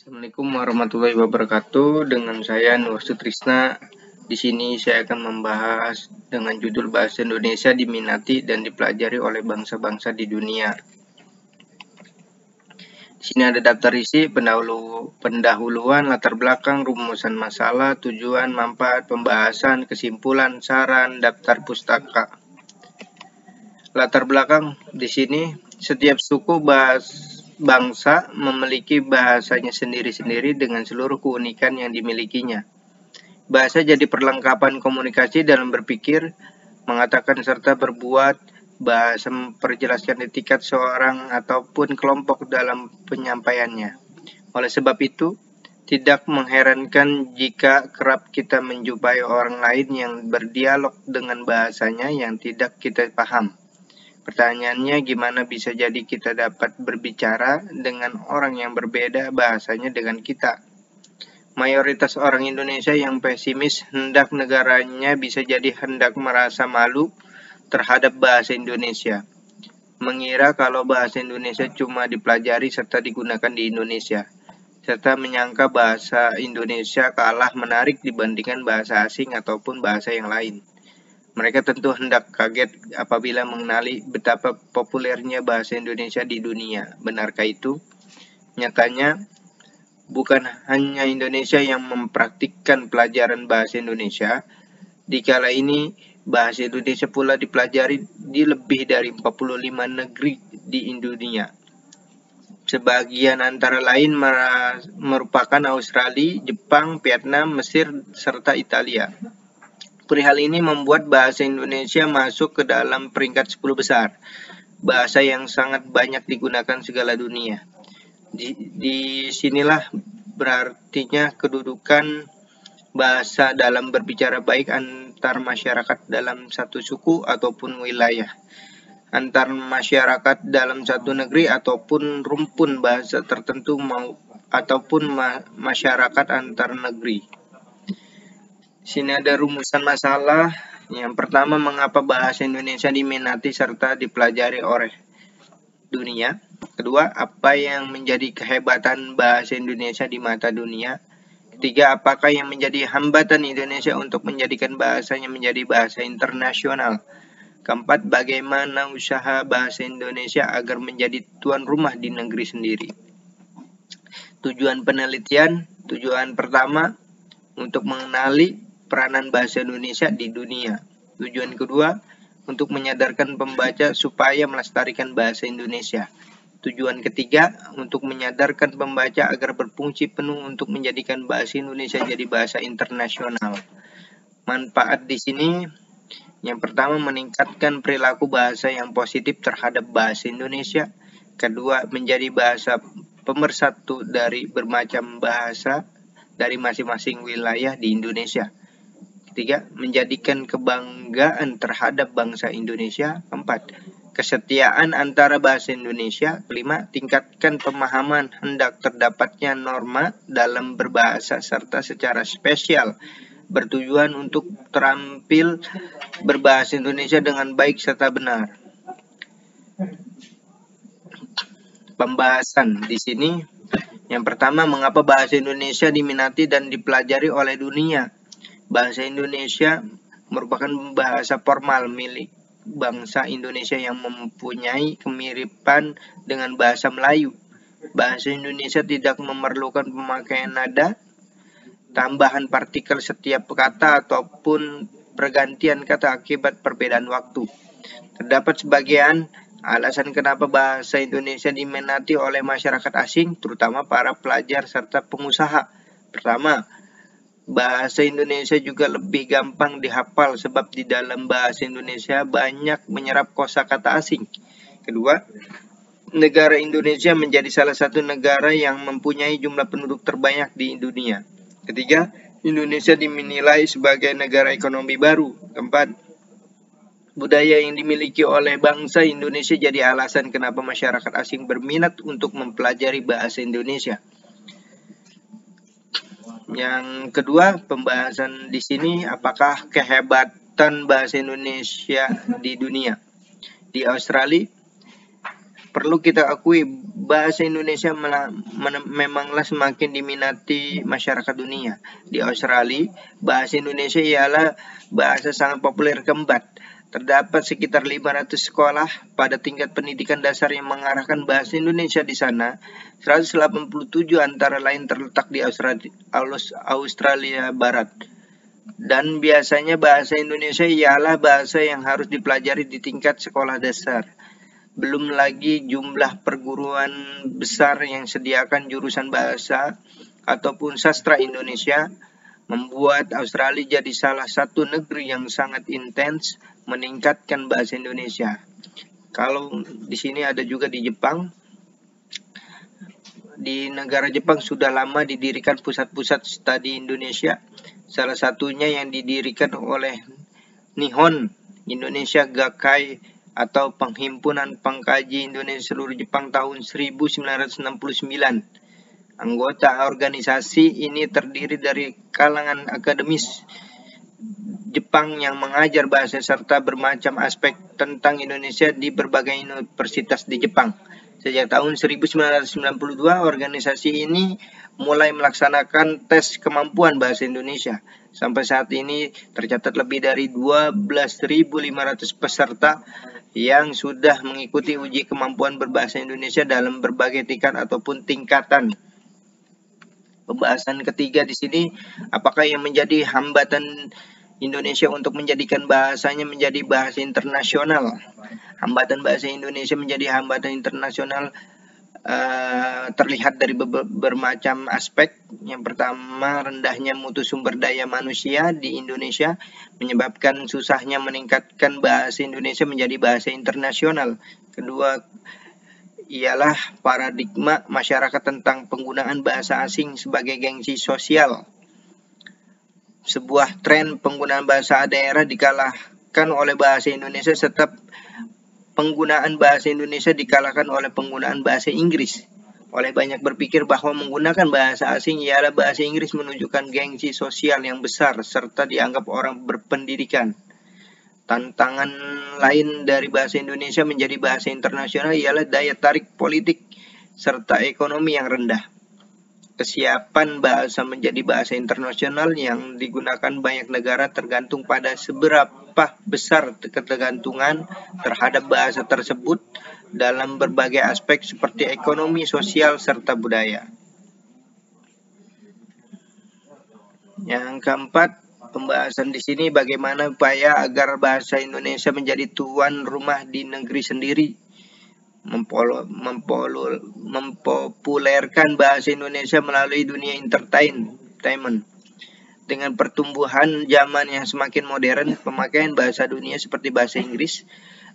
Assalamualaikum warahmatullahi wabarakatuh. Dengan saya Nur Sutrisna. Di sini saya akan membahas dengan judul bahasa Indonesia diminati dan dipelajari oleh bangsa-bangsa di dunia. Di sini ada daftar isi, pendahuluan, latar belakang, rumusan masalah, tujuan, manfaat, pembahasan, kesimpulan, saran, daftar pustaka. Latar belakang di sini, setiap suku bangsa memiliki bahasanya sendiri-sendiri dengan seluruh keunikan yang dimilikinya. Bahasa jadi perlengkapan komunikasi dalam berpikir, mengatakan serta berbuat. Bahasa memperjelaskan etikat seorang ataupun kelompok dalam penyampaiannya. Oleh sebab itu, tidak mengherankan jika kerap kita menjumpai orang lain yang berdialog dengan bahasanya yang tidak kita paham. Pertanyaannya, gimana bisa jadi kita dapat berbicara dengan orang yang berbeda bahasanya dengan kita? Mayoritas orang Indonesia yang pesimis hendak negaranya bisa jadi hendak merasa malu terhadap bahasa Indonesia. Mengira kalau bahasa Indonesia cuma dipelajari serta digunakan di Indonesia. Serta menyangka bahasa Indonesia kalah menarik dibandingkan bahasa asing ataupun bahasa yang lain. Mereka tentu hendak kaget apabila mengenali betapa populernya bahasa Indonesia di dunia. Benarkah itu? Nyatanya, bukan hanya Indonesia yang mempraktikkan pelajaran bahasa Indonesia. Di kala ini, bahasa Indonesia pula dipelajari di lebih dari 45 negeri di dunia. Sebagian antara lain merupakan Australia, Jepang, Vietnam, Mesir, serta Italia. Perihal ini membuat bahasa Indonesia masuk ke dalam peringkat 10 besar, bahasa yang sangat banyak digunakan segala dunia. Di sinilah berartinya kedudukan bahasa dalam berbicara baik antar masyarakat dalam satu suku ataupun wilayah, antar masyarakat dalam satu negeri ataupun rumpun bahasa tertentu ataupun masyarakat antar negeri. Sini ada rumusan masalah. Yang pertama, mengapa bahasa Indonesia diminati serta dipelajari oleh dunia. Kedua, apa yang menjadi kehebatan bahasa Indonesia di mata dunia. Ketiga, apakah yang menjadi hambatan Indonesia untuk menjadikan bahasanya menjadi bahasa internasional. Keempat, bagaimana usaha bahasa Indonesia agar menjadi tuan rumah di negeri sendiri. Tujuan penelitian, tujuan pertama, untuk mengenali peranan bahasa Indonesia di dunia. Tujuan kedua, untuk menyadarkan pembaca supaya melestarikan bahasa Indonesia. Tujuan ketiga, untuk menyadarkan pembaca agar berfungsi penuh untuk menjadikan bahasa Indonesia jadi bahasa internasional. Manfaat di sini, yang pertama, meningkatkan perilaku bahasa yang positif terhadap bahasa Indonesia. Kedua, menjadi bahasa pemersatu dari bermacam bahasa dari masing-masing wilayah di Indonesia. Ketiga, menjadikan kebanggaan terhadap bangsa Indonesia. Keempat, kesetiaan antara bahasa Indonesia. Kelima, tingkatkan pemahaman hendak terdapatnya norma dalam berbahasa serta secara spesial bertujuan untuk terampil berbahasa Indonesia dengan baik serta benar. Pembahasan di sini, yang pertama, mengapa bahasa Indonesia diminati dan dipelajari oleh dunia. Bahasa Indonesia merupakan bahasa formal milik bangsa Indonesia yang mempunyai kemiripan dengan bahasa Melayu. Bahasa Indonesia tidak memerlukan pemakaian nada, tambahan partikel setiap kata ataupun pergantian kata akibat perbedaan waktu. Terdapat sebagian alasan kenapa bahasa Indonesia diminati oleh masyarakat asing, terutama para pelajar serta pengusaha. Pertama, bahasa Indonesia juga lebih gampang dihafal sebab di dalam bahasa Indonesia banyak menyerap kosakata asing. Kedua, negara Indonesia menjadi salah satu negara yang mempunyai jumlah penduduk terbanyak di dunia. Ketiga, Indonesia dinilai sebagai negara ekonomi baru. Keempat, budaya yang dimiliki oleh bangsa Indonesia jadi alasan kenapa masyarakat asing berminat untuk mempelajari bahasa Indonesia. Yang kedua, pembahasan di sini, apakah kehebatan bahasa Indonesia di dunia. Di Australia, Perlu kita akui, bahasa Indonesia memanglah semakin diminati masyarakat dunia. Di Australia, bahasa Indonesia ialah bahasa sangat populer keempat. Terdapat sekitar 500 sekolah pada tingkat pendidikan dasar yang mengarahkan bahasa Indonesia di sana. 187 antara lain terletak di Australia Barat. Dan biasanya bahasa Indonesia ialah bahasa yang harus dipelajari di tingkat sekolah dasar. Belum lagi jumlah perguruan besar yang sediakan jurusan bahasa ataupun sastra Indonesia, membuat Australia jadi salah satu negeri yang sangat intens meningkatkan bahasa Indonesia. Kalau di sini ada juga di Jepang. Di negara Jepang sudah lama didirikan pusat-pusat studi Indonesia. Salah satunya yang didirikan oleh Nihon Indonesia Gakkai atau Penghimpunan Pengkaji Indonesia seluruh Jepang tahun 1969. Anggota organisasi ini terdiri dari kalangan akademis Jepang yang mengajar bahasa serta bermacam aspek tentang Indonesia di berbagai universitas di Jepang. Sejak tahun 1992, organisasi ini mulai melaksanakan tes kemampuan bahasa Indonesia. Sampai saat ini tercatat lebih dari 12.500 peserta yang sudah mengikuti uji kemampuan berbahasa Indonesia dalam berbagai tingkat ataupun tingkatan. Pembahasan ketiga di sini, apakah yang menjadi hambatan Indonesia untuk menjadikan bahasanya menjadi bahasa internasional? Hambatan bahasa Indonesia menjadi hambatan internasional terlihat dari bermacam aspek. Yang pertama, rendahnya mutu sumber daya manusia di Indonesia menyebabkan susahnya meningkatkan bahasa Indonesia menjadi bahasa internasional. Kedua, ialah paradigma masyarakat tentang penggunaan bahasa asing sebagai gengsi sosial. Sebuah tren penggunaan bahasa daerah dikalahkan oleh bahasa Indonesia serta penggunaan bahasa Indonesia dikalahkan oleh penggunaan bahasa Inggris. Oleh banyak berpikir bahwa menggunakan bahasa asing ialah bahasa Inggris menunjukkan gengsi sosial yang besar serta dianggap orang berpendidikan. Tantangan lain dari bahasa Indonesia menjadi bahasa internasional ialah daya tarik politik serta ekonomi yang rendah. Kesiapan bahasa menjadi bahasa internasional yang digunakan banyak negara tergantung pada seberapa besar ketergantungan terhadap bahasa tersebut dalam berbagai aspek seperti ekonomi, sosial, serta budaya. Yang keempat, pembahasan di sini bagaimana upaya agar bahasa Indonesia menjadi tuan rumah di negeri sendiri. Mempopulerkan bahasa Indonesia melalui dunia entertainment. Dengan pertumbuhan zaman yang semakin modern, pemakaian bahasa dunia seperti bahasa Inggris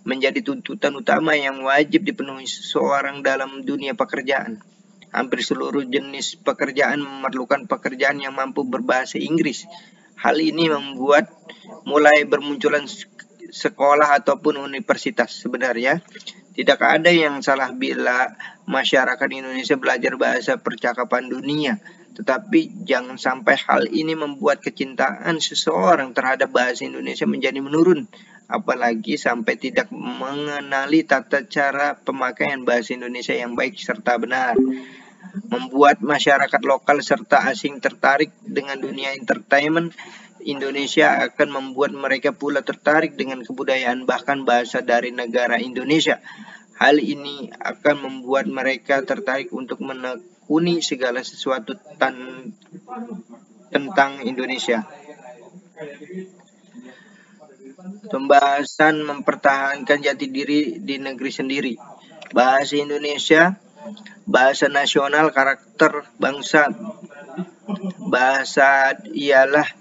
menjadi tuntutan utama yang wajib dipenuhi seseorang dalam dunia pekerjaan. Hampir seluruh jenis pekerjaan memerlukan pekerjaan yang mampu berbahasa Inggris. Hal ini membuat mulai bermunculan sekolah ataupun universitas. Sebenarnya tidak ada yang salah bila masyarakat Indonesia belajar bahasa percakapan dunia. Tetapi jangan sampai hal ini membuat kecintaan seseorang terhadap bahasa Indonesia menjadi menurun. Apalagi sampai tidak mengenali tata cara pemakaian bahasa Indonesia yang baik serta benar. Membuat masyarakat lokal serta asing tertarik dengan dunia entertainment Indonesia akan membuat mereka pula tertarik dengan kebudayaan bahkan bahasa dari negara Indonesia. Hal ini akan membuat mereka tertarik untuk menekuni segala sesuatu tentang Indonesia. Pembahasan mempertahankan jati diri di negeri sendiri. Bahasa Indonesia, bahasa nasional, karakter bangsa. Bahasa ialah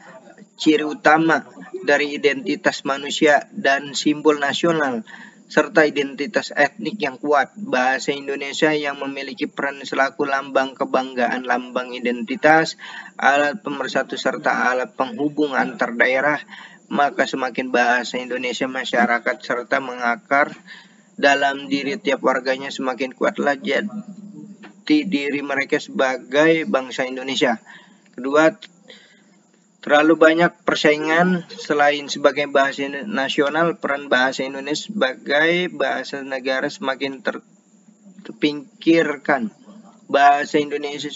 ciri utama dari identitas manusia dan simbol nasional, serta identitas etnik yang kuat. Bahasa Indonesia yang memiliki peran selaku lambang kebanggaan, lambang identitas, alat pemersatu, serta alat penghubung antar daerah, maka semakin bahasa Indonesia masyarakat serta mengakar dalam diri tiap warganya, semakin kuatlah jati diri mereka sebagai bangsa Indonesia. Kedua, terlalu banyak persaingan. Selain sebagai bahasa nasional, peran bahasa Indonesia sebagai bahasa negara semakin Pinggirkan bahasa Indonesia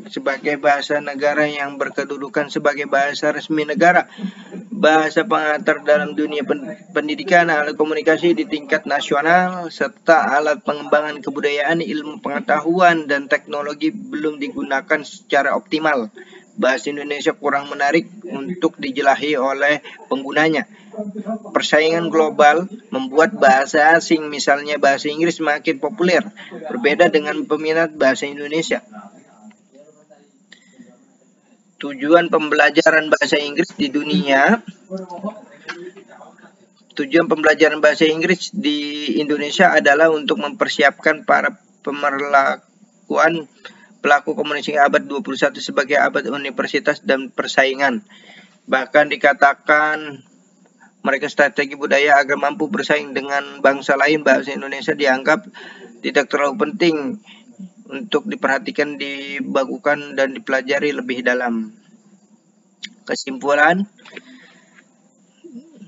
sebagai bahasa negara yang berkedudukan sebagai bahasa resmi negara, bahasa pengantar dalam dunia pendidikan, alat komunikasi di tingkat nasional, serta alat pengembangan kebudayaan, ilmu pengetahuan, dan teknologi belum digunakan secara optimal. Bahasa Indonesia kurang menarik untuk dijelahi oleh penggunanya. Persaingan global membuat bahasa asing, misalnya bahasa Inggris, makin populer, berbeda dengan peminat bahasa Indonesia. Tujuan pembelajaran bahasa Inggris di dunia. Tujuan pembelajaran bahasa Inggris di Indonesia adalah untuk mempersiapkan para pelaku komunikasi abad 21 sebagai abad universitas dan persaingan. Bahkan dikatakan mereka strategi budaya agar mampu bersaing dengan bangsa lain. Bahasa Indonesia dianggap tidak terlalu penting untuk diperhatikan, dibagukan, dan dipelajari lebih dalam. Kesimpulan,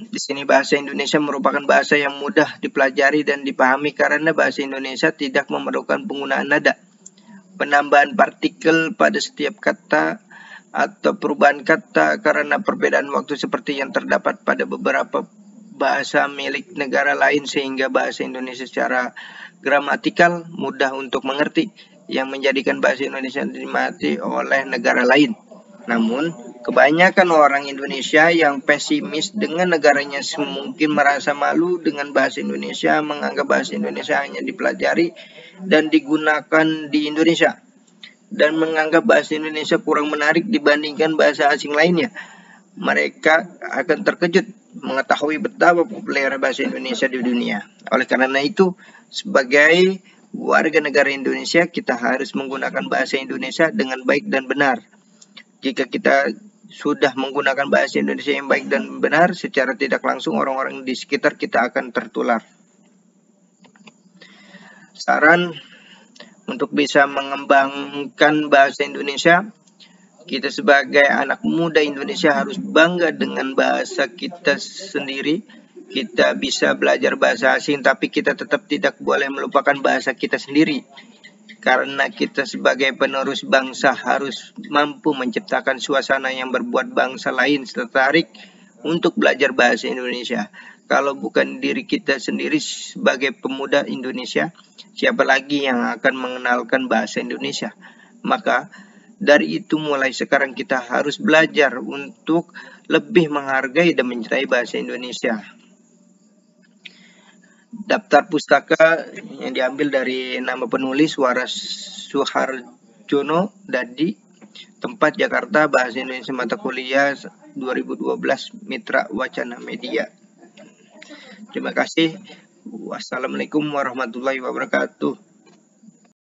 di sini bahasa Indonesia merupakan bahasa yang mudah dipelajari dan dipahami karena bahasa Indonesia tidak memerlukan penggunaan nada, penambahan partikel pada setiap kata, atau perubahan kata karena perbedaan waktu seperti yang terdapat pada beberapa bahasa milik negara lain, sehingga bahasa Indonesia secara gramatikal mudah untuk mengerti, yang menjadikan bahasa Indonesia dinikmati oleh negara lain. Namun, kebanyakan orang Indonesia yang pesimis dengan negaranya mungkin merasa malu dengan bahasa Indonesia, menganggap bahasa Indonesia hanya dipelajari dan digunakan di Indonesia, dan menganggap bahasa Indonesia kurang menarik dibandingkan bahasa asing lainnya. Mereka akan terkejut mengetahui betapa populer bahasa Indonesia di dunia. Oleh karena itu, sebagai warga negara Indonesia, kita harus menggunakan bahasa Indonesia dengan baik dan benar. Jika kita sudah menggunakan bahasa Indonesia yang baik dan benar, secara tidak langsung orang-orang di sekitar kita akan tertular. Saran untuk bisa mengembangkan bahasa Indonesia, kita sebagai anak muda Indonesia harus bangga dengan bahasa kita sendiri. Kita bisa belajar bahasa asing, tapi kita tetap tidak boleh melupakan bahasa kita sendiri. Karena kita sebagai penerus bangsa harus mampu menciptakan suasana yang berbuat bangsa lain tertarik untuk belajar bahasa Indonesia. Kalau bukan diri kita sendiri sebagai pemuda Indonesia, siapa lagi yang akan mengenalkan bahasa Indonesia? Maka dari itu mulai sekarang kita harus belajar untuk lebih menghargai dan mencintai bahasa Indonesia. Daftar pustaka yang diambil dari nama penulis Waras Suharjono Dadi, tempat Jakarta, bahasa Indonesia mata kuliah 2012, Mitra Wacana Media. Terima kasih. Wassalamualaikum warahmatullahi wabarakatuh.